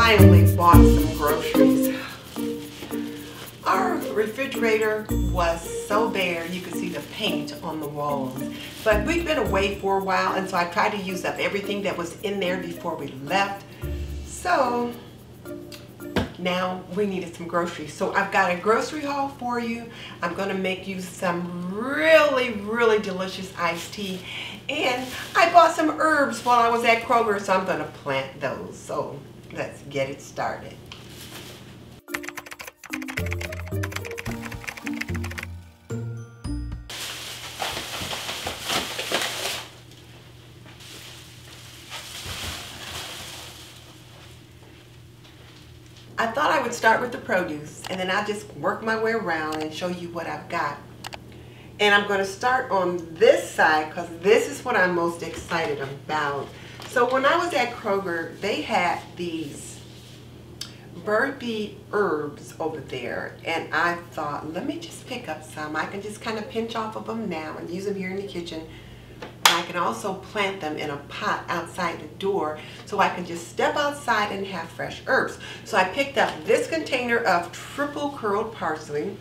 finally bought some groceries. Our refrigerator was so bare you could see the paint on the walls. But we've been away for a while, and so I tried to use up everything that was in there before we left. So now we needed some groceries. So I've got a grocery haul for you. I'm going to make you some really delicious iced tea. And I bought some herbs while I was at Kroger, so I'm going to plant those. So let's get it started. I thought I would start with the produce, and then I'll just work my way around and show you what I've got. And I'm going to start on this side because this is what I'm most excited about. So when I was at Kroger, they had these bird beet herbs over there, and I thought, let me just pick up some. I can just kind of pinch off of them now and use them here in the kitchen. I can also plant them in a pot outside the door so I can just step outside and have fresh herbs. So I picked up this container of triple curled parsley.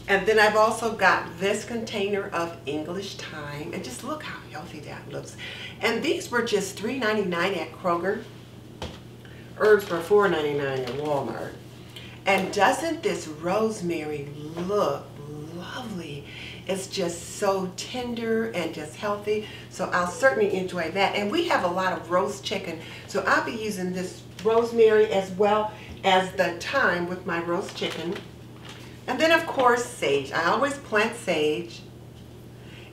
And then I've also got this container of English thyme. And just look how healthy that looks. And these were just $3.99 at Kroger. Herbs were $4.99 at Walmart. And doesn't this rosemary look lovely? It's just so tender and just healthy, so I'll certainly enjoy that. And we have a lot of roast chicken, so I'll be using this rosemary as well as the thyme with my roast chicken. And then of course sage. I always plant sage,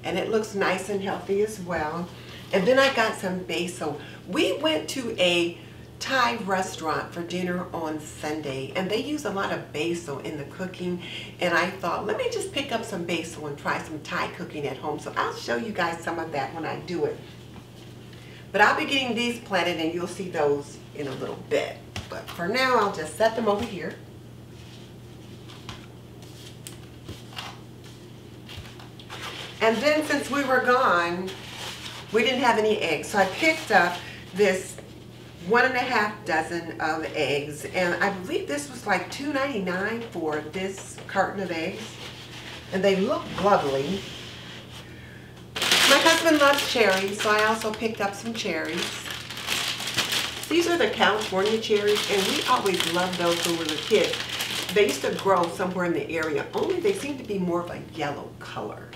and it looks nice and healthy as well. And then I got some basil. We went to a Thai restaurant for dinner on Sunday, and they use a lot of basil in the cooking, and I thought, let me just pick up some basil and try some Thai cooking at home. So I'll show you guys some of that when I do it. But I'll be getting these planted, and you'll see those in a little bit. But for now, I'll just set them over here. And then since we were gone, we didn't have any eggs, so I picked up this 1.5 dozen of eggs, and I believe this was like $2.99 for this carton of eggs, and they look lovely. My husband loves cherries, so I also picked up some cherries. These are the California cherries, and we always loved those when we were kids. They used to grow somewhere in the area, only they seem to be more of a yellow color.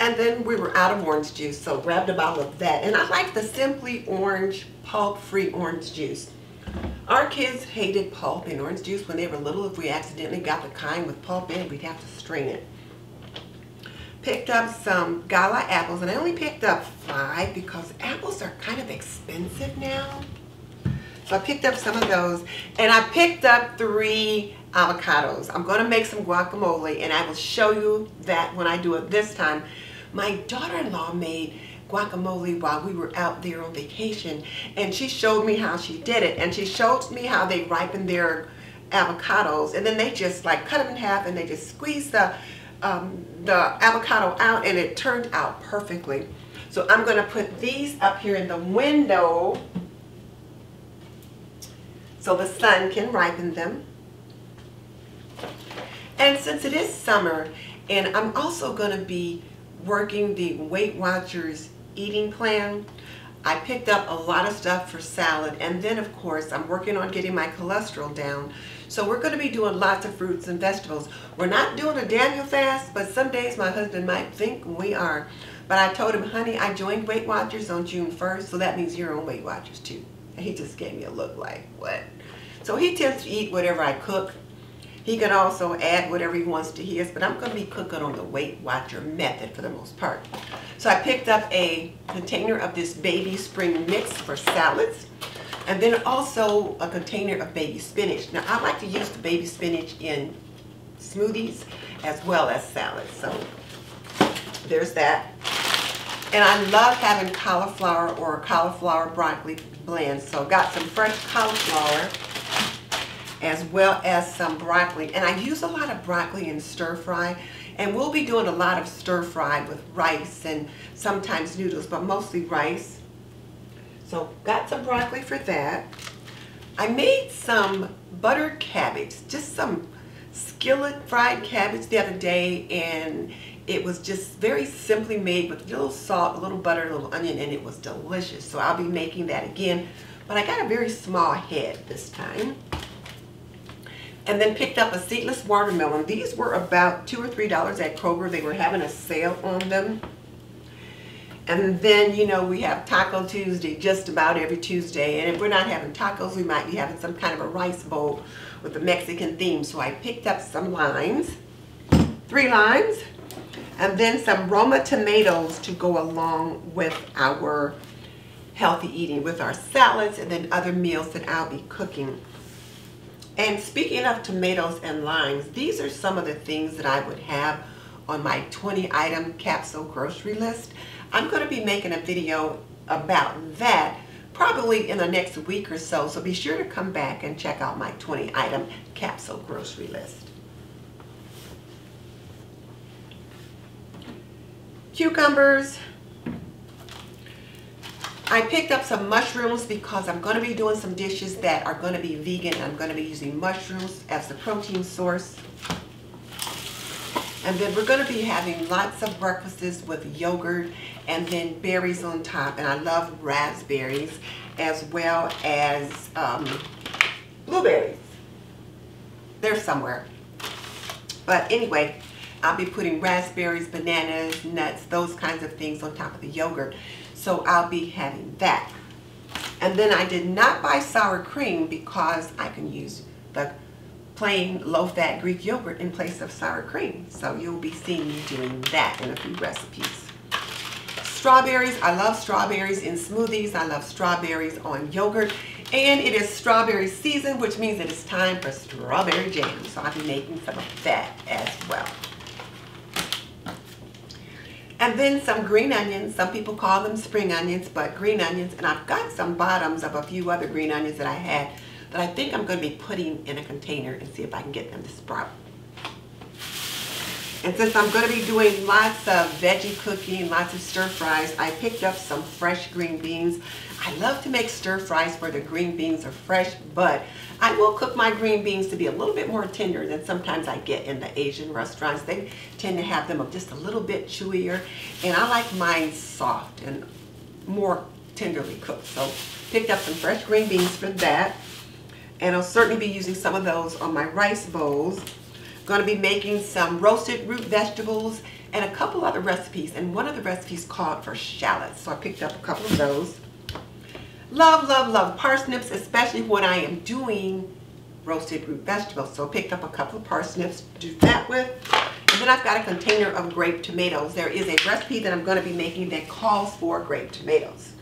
And then we were out of orange juice, so grabbed a bottle of that. And I like the Simply Orange pulp-free orange juice. Our kids hated pulp in orange juice when they were little. If we accidentally got the kind with pulp in it, we'd have to strain it. Picked up some gala apples, and I only picked up 5 because apples are kind of expensive now. So I picked up some of those, and I picked up 3 avocados. I'm going to make some guacamole, and I will show you that when I do it this time. My daughter-in-law made guacamole while we were out there on vacation, and she showed me how she did it, and she showed me how they ripen their avocados, and then they just like cut them in half, and they just squeeze the avocado out, and it turned out perfectly. So I'm going to put these up here in the window so the sun can ripen them. And since it is summer, and I'm also going to be working the Weight Watchers eating plan, I picked up a lot of stuff for salad, and then of course I'm working on getting my cholesterol down. So we're going to be doing lots of fruits and vegetables. We're not doing a Daniel fast, but some days my husband might think we are. But I told him, honey, I joined Weight Watchers on June 1st, so that means you're on Weight Watchers too. And he just gave me a look like, what? So he tends to eat whatever I cook. He can also add whatever he wants to his, but I'm going to be cooking on the Weight Watcher method for the most part. So I picked up a container of this baby spring mix for salads, and then also a container of baby spinach. Now I like to use the baby spinach in smoothies as well as salads. So there's that. And I love having cauliflower or cauliflower broccoli blend. So got some fresh cauliflower as well as some broccoli. And I use a lot of broccoli in stir fry. And we'll be doing a lot of stir fry with rice and sometimes noodles, but mostly rice. So got some broccoli for that. I made some buttered cabbage, just some skillet fried cabbage the other day, and it was just very simply made with a little salt, a little butter, a little onion, and it was delicious. So I'll be making that again, but I got a very small head this time. And then picked up a seedless watermelon. These were about $2 or $3 at Kroger. They were having a sale on them. And then, you know, we have Taco Tuesday just about every Tuesday. And if we're not having tacos, we might be having some kind of a rice bowl with a Mexican theme. So I picked up some limes, 3 limes, and then some Roma tomatoes to go along with our healthy eating, with our salads and then other meals that I'll be cooking. And speaking of tomatoes and limes, these are some of the things that I would have on my 20-item capsule grocery list. I'm going to be making a video about that probably in the next week or so, so be sure to come back and check out my 20-item capsule grocery list. Cucumbers. I picked up some mushrooms because I'm going to be doing some dishes that are going to be vegan. I'm going to be using mushrooms as the protein source. And then we're going to be having lots of breakfasts with yogurt and then berries on top. And I love raspberries as well as blueberries. They're somewhere. But anyway, I'll be putting raspberries, bananas, nuts, those kinds of things on top of the yogurt. So I'll be having that. And then I did not buy sour cream because I can use the plain low-fat Greek yogurt in place of sour cream. So you'll be seeing me doing that in a few recipes. Strawberries. I love strawberries in smoothies. I love strawberries on yogurt. And it is strawberry season, which means it is time for strawberry jam. So I'll be making some of that as well. And then some green onions. Some people call them spring onions, but green onions. And I've got some bottoms of a few other green onions that I had that I think I'm going to be putting in a container and see if I can get them to sprout. And since I'm going to be doing lots of veggie cooking, lots of stir fries, I picked up some fresh green beans. I love to make stir fries where the green beans are fresh, but I will cook my green beans to be a little bit more tender than sometimes I get in the Asian restaurants. They tend to have them just a little bit chewier, and I like mine soft and more tenderly cooked. So picked up some fresh green beans for that, and I'll certainly be using some of those on my rice bowls. Going to be making some roasted root vegetables and a couple other recipes, and one of the recipes called for shallots, so I picked up a couple of those. Love, love, love parsnips, especially when I am doing roasted root vegetables. So I picked up a couple of parsnips to do that with. And then I've got a container of grape tomatoes. There is a recipe that I'm going to be making that calls for grape tomatoes.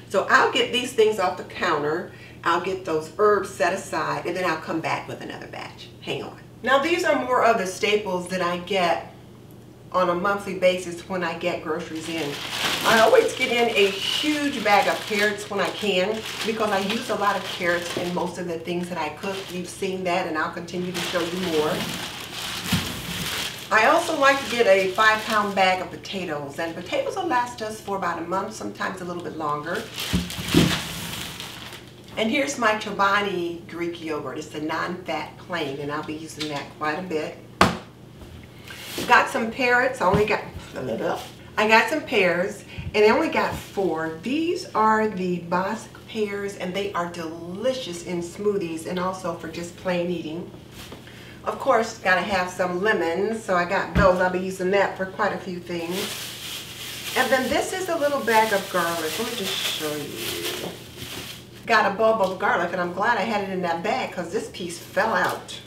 So I'll get these things off the counter. I'll get those herbs set aside, and then I'll come back with another batch. Hang on. Now these are more of the staples that I get on a monthly basis when I get groceries in. I always get in a huge bag of carrots when I can because I use a lot of carrots in most of the things that I cook. You've seen that, and I'll continue to show you more. I also like to get a 5-pound bag of potatoes, and potatoes will last us for about a month, sometimes a little bit longer. And here's my Chobani Greek yogurt. It's the non-fat plain, and I'll be using that quite a bit. Got some carrots. I got some pears, and I only got 4. These are the Basque pears, and they are delicious in smoothies and also for just plain eating. Of course, gotta have some lemons, so I got those. I'll be using that for quite a few things. And then this is a little bag of garlic. Let me just show you. Got a bulb of garlic, and I'm glad I had it in that bag because this piece fell out.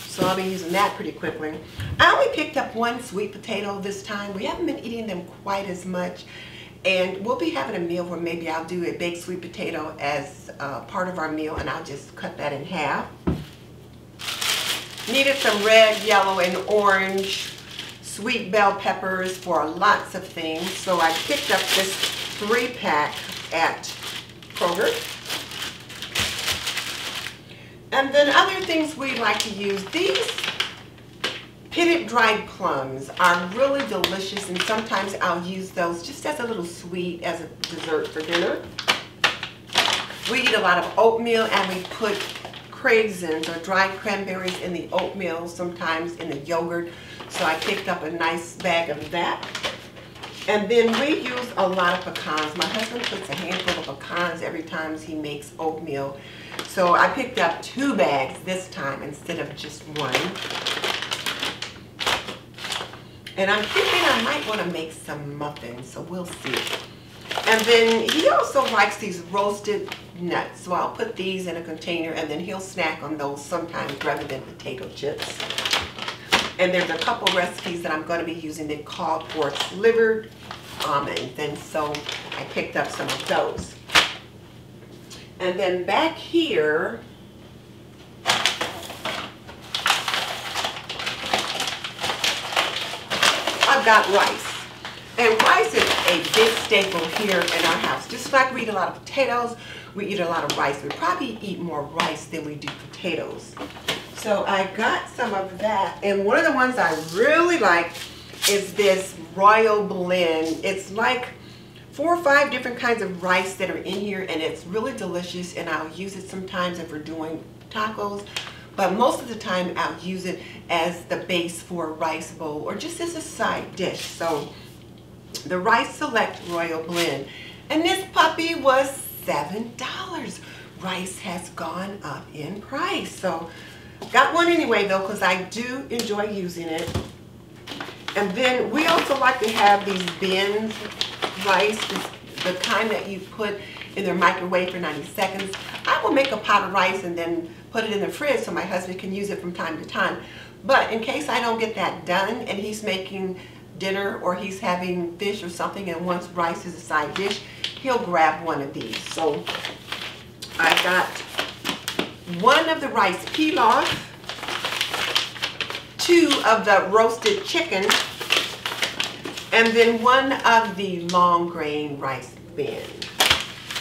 So I'll be using that pretty quickly. I only picked up 1 sweet potato this time. We haven't been eating them quite as much, and we'll be having a meal where maybe I'll do a baked sweet potato as part of our meal, and I'll just cut that in half. Needed some red, yellow, and orange sweet bell peppers for lots of things, so I picked up this 3-pack at Kroger. And then other things we like to use. These Pitted dried plums are really delicious, and sometimes I'll use those just as a little sweet as a dessert for dinner. We eat a lot of oatmeal, and we put craisins or dried cranberries in the oatmeal, sometimes in the yogurt. So I picked up a nice bag of that. And then we use a lot of pecans. My husband puts a handful of pecans every time he makes oatmeal. So I picked up 2 bags this time instead of just 1. And I'm thinking I might want to make some muffins, so we'll see. And then he also likes these roasted nuts. So I'll put these in a container, and then he'll snack on those sometimes rather than potato chips. And there's a couple recipes that I'm going to be using that call for slivered almonds, and so I picked up some of those. And then back here, I've got rice. And rice is a big staple here in our house. Just like we eat a lot of potatoes, we eat a lot of rice. We probably eat more rice than we do potatoes. So I got some of that, and one of the ones I really like is this Royal Blend. It's like 4 or 5 different kinds of rice that are in here, and it's really delicious, and I'll use it sometimes if we're doing tacos, but most of the time I'll use it as the base for a rice bowl or just as a side dish. So the Rice Select Royal Blend, and this puppy was $7. Rice has gone up in price, so got one anyway though, because I do enjoy using it. And then we also like to have these bins rice, the kind that you put in their microwave for 90 seconds. I will make a pot of rice and then put it in the fridge so my husband can use it from time to time. But in case I don't get that done and he's making dinner or he's having fish or something and wants rice as a side dish, he'll grab one of these. So I got 1 of the rice pilaf, 2 of the roasted chicken, and then 1 of the long grain rice blend,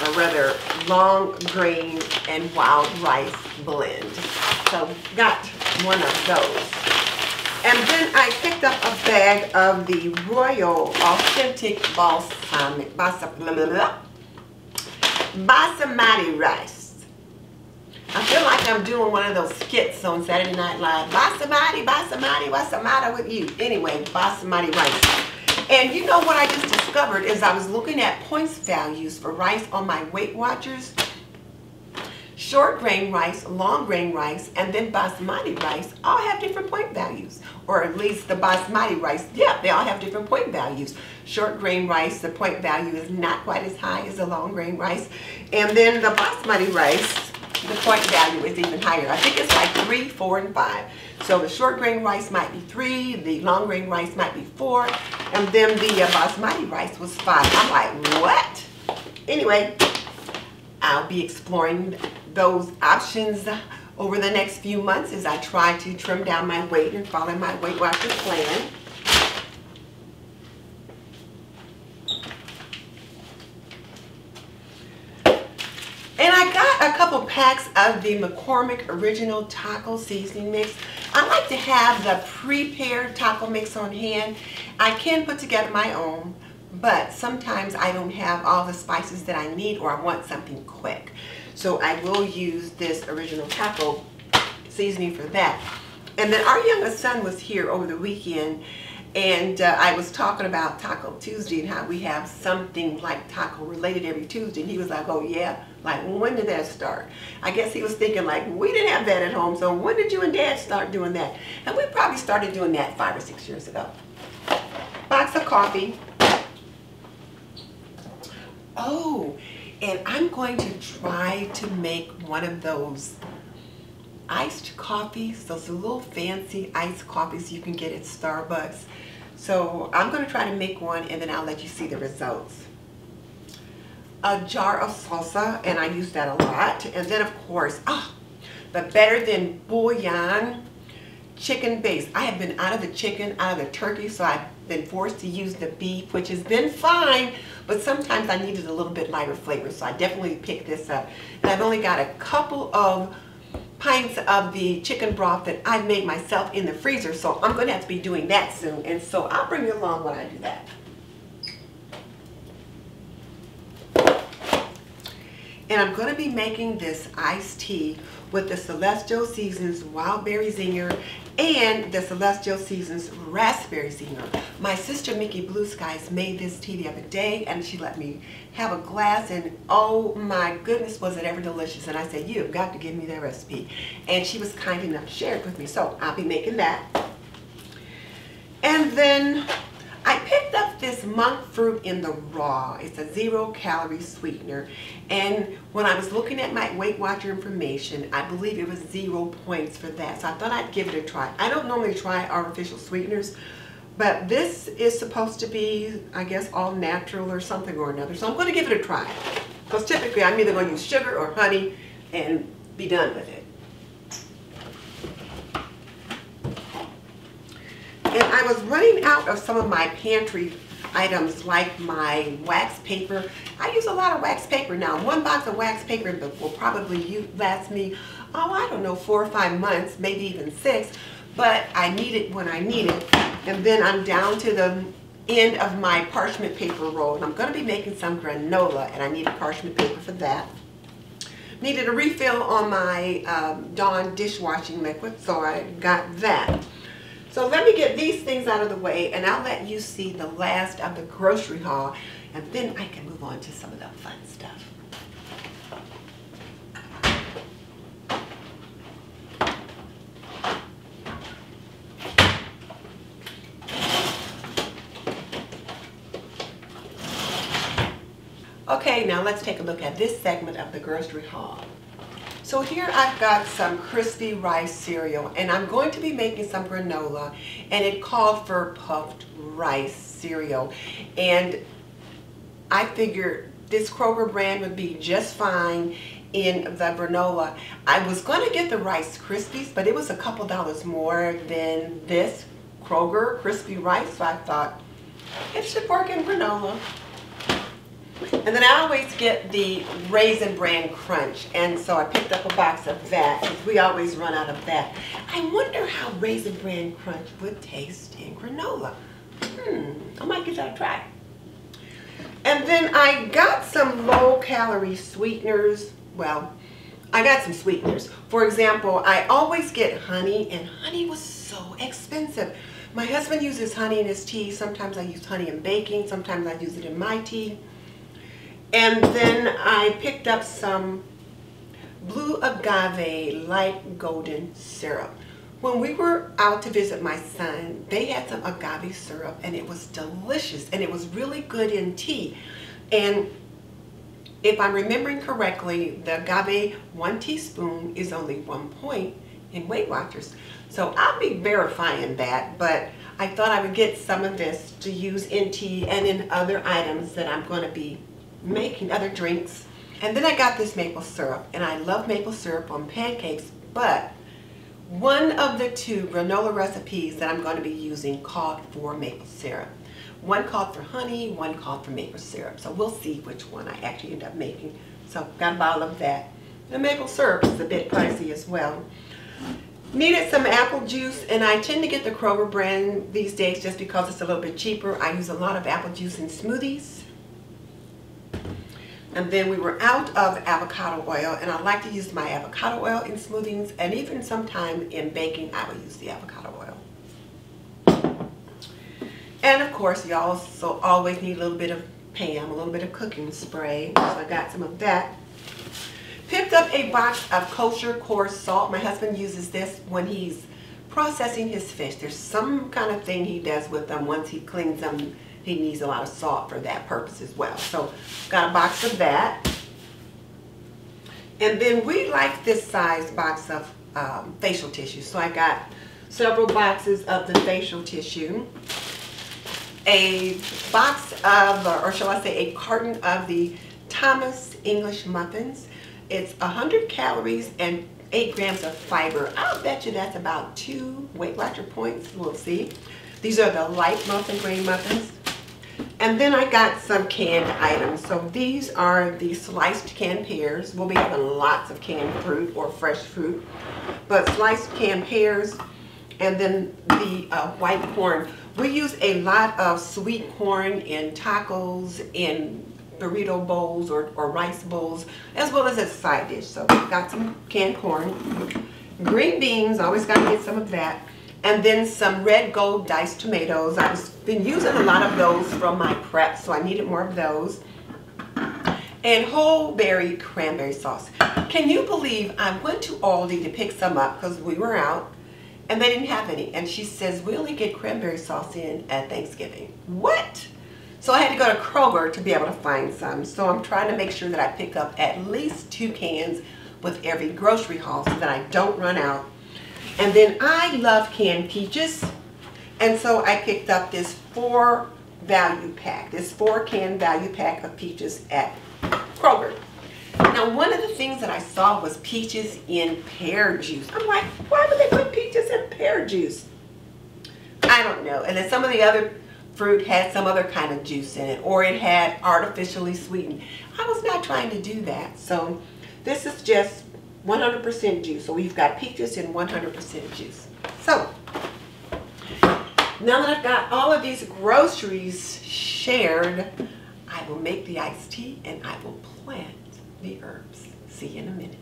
or rather long grain and wild rice blend. So got 1 of those. And then I picked up a bag of the Royal Authentic Basmati rice. I feel like I'm doing one of those skits on Saturday Night Live. Basmati, basmati, what's the matter with you? Anyway, basmati rice. And you know what I just discovered is I was looking at points values for rice on my Weight Watchers. Short grain rice, long grain rice, and then basmati rice all have different point values. Or at least the basmati rice, yeah, they all have different point values. Short grain rice, the point value is not quite as high as the long grain rice. And then the basmati rice, the point value is even higher. I think it's like 3, 4, and 5. So the short grain rice might be 3, the long grain rice might be 4, and then the basmati rice was 5. I'm like, what? Anyway, I'll be exploring those options over the next few months as I try to trim down my weight and follow my Weight Watchers plan. And I got a couple packs of the McCormick Original Taco Seasoning Mix. I like to have the prepared taco mix on hand. I can put together my own, but sometimes I don't have all the spices that I need or I want something quick. So I will use this Original Taco Seasoning for that. And then our youngest son was here over the weekend, and I was talking about Taco Tuesday and how we have something like taco related every Tuesday. And he was like, oh yeah? Like, when did that start? I guess he was thinking like, we didn't have that at home, so when did you and Dad start doing that? And we probably started doing that 5 or 6 years ago. Box of coffee. Oh, and I'm going to try to make one of those iced coffees, those little fancy iced coffees you can get at Starbucks. So I'm going to try to make one, and then I'll let you see the results. A jar of salsa, and I use that a lot. And then of course, the Better Than Bouillon chicken base. I have been out of the chicken, out of the turkey, so I've been forced to use the beef, which has been fine, but sometimes I needed a little bit lighter flavor, so I definitely picked this up. And I've only got a couple of pints of the chicken broth that I made myself in the freezer, so I'm going to have to be doing that soon, and so I'll bring you along when I do that. And I'm going to be making this iced tea with the Celestial Seasons Wild Berry Zinger and the Celestial Seasons Raspberry Zinger. My sister Mickey Blue Skies made this tea the other day, and she let me have a glass, and oh my goodness, was it ever delicious. And I said, you've got to give me that recipe. And she was kind enough to share it with me, so I'll be making that. And then I picked up this monk fruit in the raw. It's a 0-calorie sweetener. And when I was looking at my Weight Watcher information, I believe it was 0 points for that. So I thought I'd give it a try. I don't normally try artificial sweeteners, but this is supposed to be, I guess, all natural or something or another. So I'm going to give it a try. Because typically I'm either going to use sugar or honey and be done with it. And I was running out of some of my pantry items like my wax paper. I use a lot of wax paper now. One box of wax paper will probably last me, oh, I don't know, 4 or 5 months, maybe even 6. But I need it when I need it. And then I'm down to the end of my parchment paper roll. And I'm going to be making some granola, and I need a parchment paper for that. Needed a refill on my Dawn dishwashing liquid, so I got that. So let me get these things out of the way, and I'll let you see the last of the grocery haul, and then I can move on to some of the fun stuff. Okay, now let's take a look at this segment of the grocery haul. So here I've got some crispy rice cereal, and I'm going to be making some granola, and it called for puffed rice cereal. And I figured this Kroger brand would be just fine in the granola. I was going to get the Rice Krispies, but it was a couple dollars more than this Kroger crispy rice, so I thought it should work in granola. And then I always get the Raisin Bran Crunch, and so I picked up a box of that because we always run out of that. I wonder how Raisin Bran Crunch would taste in granola. I might give that a try. And then I got some low-calorie sweeteners. Well, I got some sweeteners. For example, I always get honey, and honey was so expensive. My husband uses honey in his tea. Sometimes I use honey in baking. Sometimes I use it in my tea. And then I picked up some blue agave light golden syrup. When we were out to visit my son, they had some agave syrup, and it was delicious, and it was really good in tea. And if I'm remembering correctly, the agave 1 teaspoon is only 1 point in Weight Watchers. So I'll be verifying that, but I thought I would get some of this to use in tea and in other items that I'm going to be making, other drinks. And then I got this maple syrup, and I love maple syrup on pancakes, but one of the 2 granola recipes that I'm going to be using called for maple syrup. One called for honey, one called for maple syrup. So we'll see which one I actually end up making. So got a bottle of that. The maple syrup is a bit pricey as well. Needed some apple juice, and I tend to get the Kroger brand these days just because it's a little bit cheaper. I use a lot of apple juice in smoothies. And then we were out of avocado oil, and I like to use my avocado oil in smoothies, and even sometime in baking I will use the avocado oil. And of course you also always need a little bit of Pam, a little bit of cooking spray, so I got some of that. Picked up a box of kosher coarse salt. My husband uses this when he's processing his fish. There's some kind of thing he does with them once he cleans them. He needs a lot of salt for that purpose as well. So got a box of that. And then we like this size box of facial tissue. So I got several boxes of the facial tissue. A box of, or shall I say a carton of the Thomas English muffins. It's 100 calories and 8 grams of fiber. I'll bet you that's about 2 Weight Watcher points. We'll see. These are the light muffin grain muffins. And then I got some canned items. So these are the sliced canned pears. We'll be having lots of canned fruit or fresh fruit. But sliced canned pears, and then the white corn. We use a lot of sweet corn in tacos, in burrito bowls or rice bowls, as well as a side dish. So we've got some canned corn. Green beans, always got to get some of that. And then some red gold diced tomatoes. I've been using a lot of those from my prep, so I needed more of those. And whole berry cranberry sauce. Can you believe I went to Aldi to pick some up because we were out and they didn't have any. And she says, we only get cranberry sauce in at Thanksgiving. What? So I had to go to Kroger to be able to find some. So I'm trying to make sure that I pick up at least 2 cans with every grocery haul so that I don't run out. And then I love canned peaches, and so I picked up this 4 value pack, this 4 can value pack of peaches at Kroger. Now, one of the things that I saw was peaches in pear juice. I'm like, why would they put peaches in pear juice? I don't know. And then some of the other fruit had some other kind of juice in it, or it had artificially sweetened. I was not trying to do that. So this is just 100% juice. So we've got peaches in 100% juice. So now that I've got all of these groceries shared, I will make the iced tea and I will plant the herbs. See you in a minute.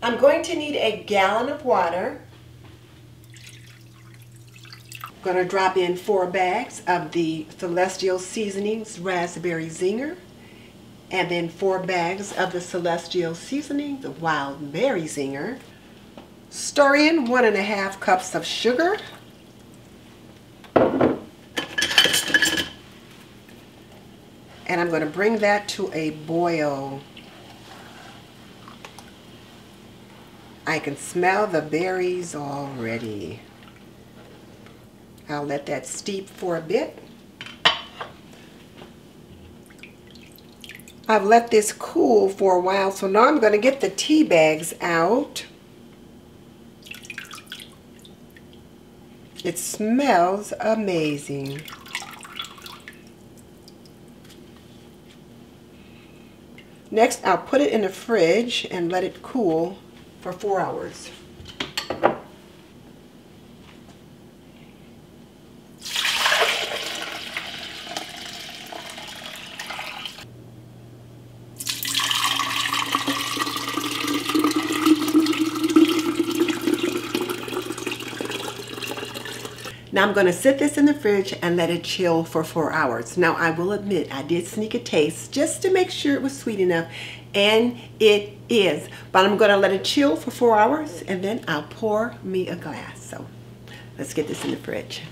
I'm going to need a gallon of water. I'm going to drop in 4 bags of the Celestial Seasonings Raspberry Zinger, and then 4 bags of the Celestial Seasoning, the Wild Berry Zinger. Stir in 1½ cups of sugar. And I'm going to bring that to a boil. I can smell the berries already. I'll let that steep for a bit. I've let this cool for a while, so now I'm going to get the tea bags out. It smells amazing. Next, I'll put it in the fridge and let it cool for 4 hours. Now I'm going to sit this in the fridge and let it chill for 4 hours. Now I will admit I did sneak a taste just to make sure it was sweet enough, and it is. But I'm going to let it chill for 4 hours and then I'll pour me a glass. So let's get this in the fridge.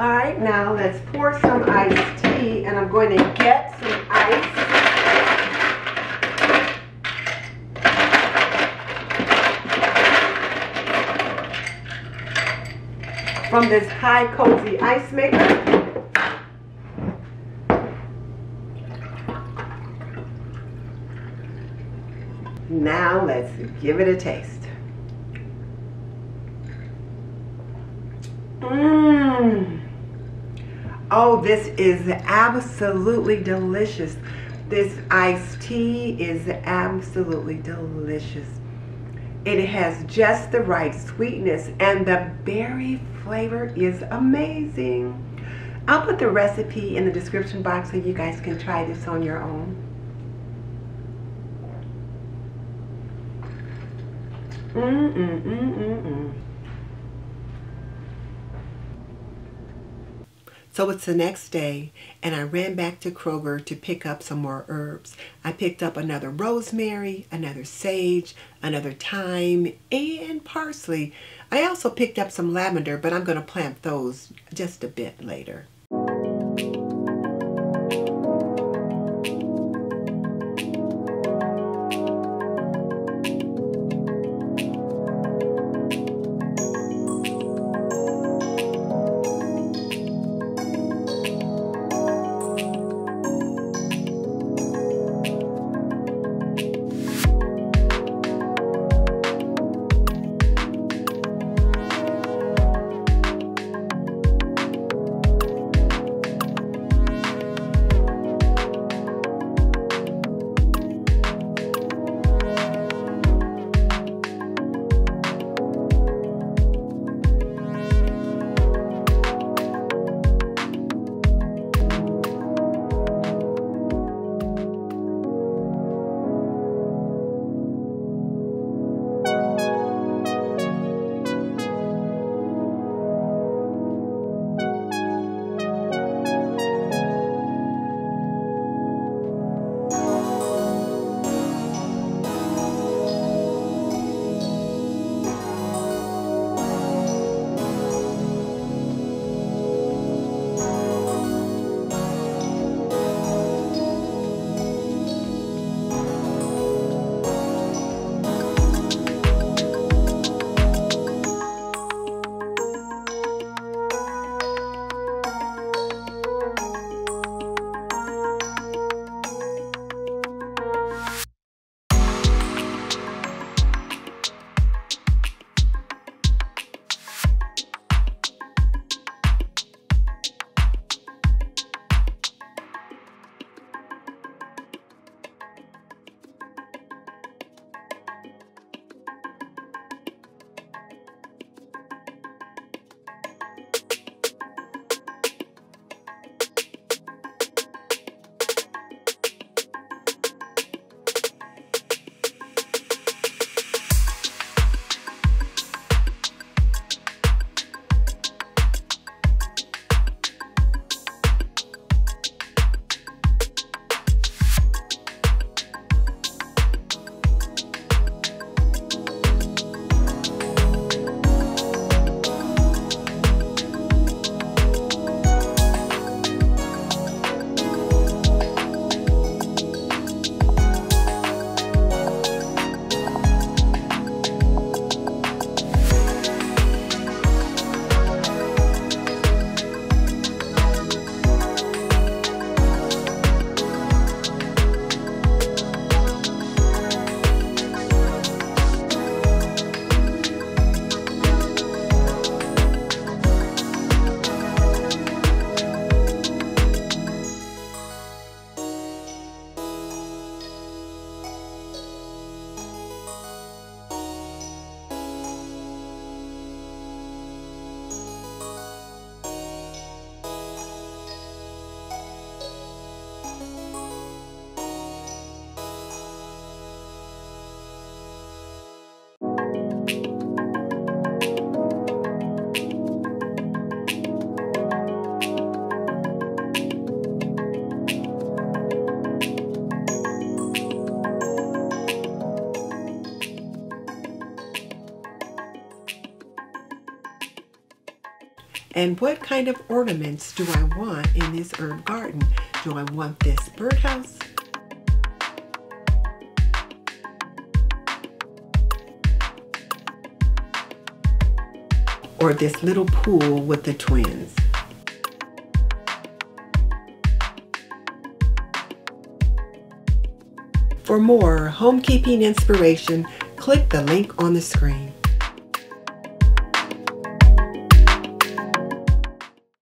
All right, now let's pour some iced tea, and I'm going to get some ice. From this High Cozy ice maker. Now let's give it a taste. Oh, this is absolutely delicious. This iced tea is absolutely delicious. It has just the right sweetness, and the berry flavor is amazing. I'll put the recipe in the description box so you guys can try this on your own. So it's the next day, and I ran back to Kroger to pick up some more herbs. I picked up another rosemary, another sage, another thyme, and parsley. I also picked up some lavender, but I'm going to plant those just a bit later. And what kind of ornaments do I want in this herb garden? Do I want this birdhouse? Or this little pool with the twins? For more homekeeping inspiration, click the link on the screen.